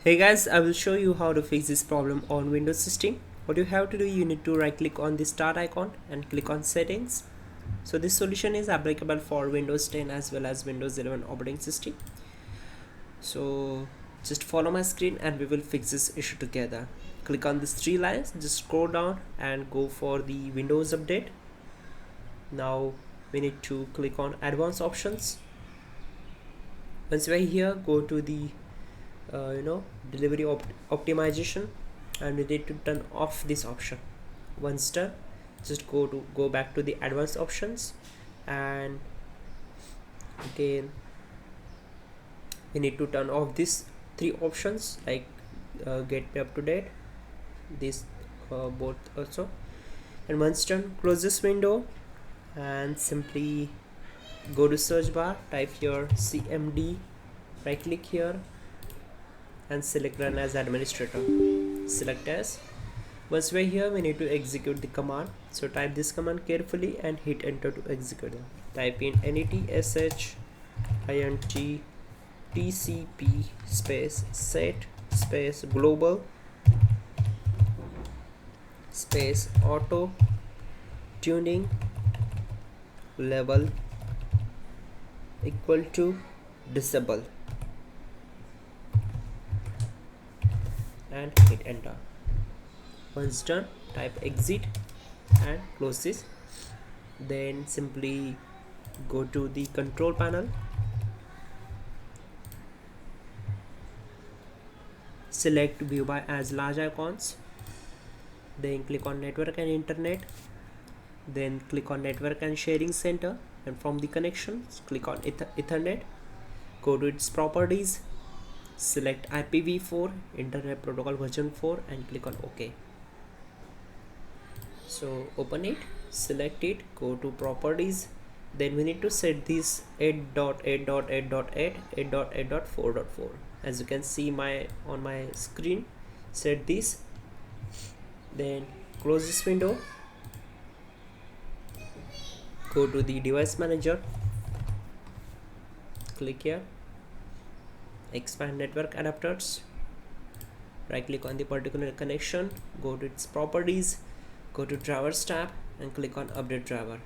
Hey guys, I will show you how to fix this problem on Windows system. What you have to do, you need to right click on the start icon and click on settings. So this solution is applicable for Windows 10 as well as Windows 11 operating system. So just follow my screen and we will fix this issue together. Click on these three lines, just scroll down and go for the Windows update. Now we need to click on advanced options. Once we're here, go to the delivery optimization, and we need to turn off this option. Once done, just go back to the advanced options, and again we need to turn off these three options like get me up to date, this both also. And once done, close this window and simply go to search bar, type here cmd, right click here and select run as administrator. Select as. Once we're here, we need to execute the command. So type this command carefully and hit enter to execute it. Type in netsh int tcp space set space global space auto tuning level equal to disable and hit enter. Once done, type exit and close this. Then simply go to the control panel, select view by as large icons, then click on network and internet, then click on network and sharing center, and from the connections click on ethernet, go to its properties, select IPv4 internet protocol version 4 and click on OK. So open it, select it, go to properties, then we need to set this 8.8.8.8 as you can see on my screen. Set this, then close this window, go to the device manager, click here, expand network adapters, right click on the particular connection, go to its properties, go to drivers tab and click on update driver.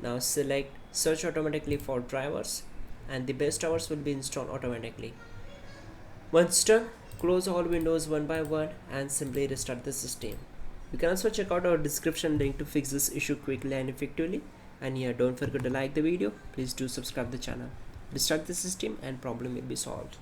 Now select search automatically for drivers and the best drivers will be installed automatically. Once done, close all windows one by one and simply restart the system. You can also check out our description link to fix this issue quickly and effectively. And yeah, don't forget to like the video. Please do subscribe the channel. Restart the system and problem will be solved.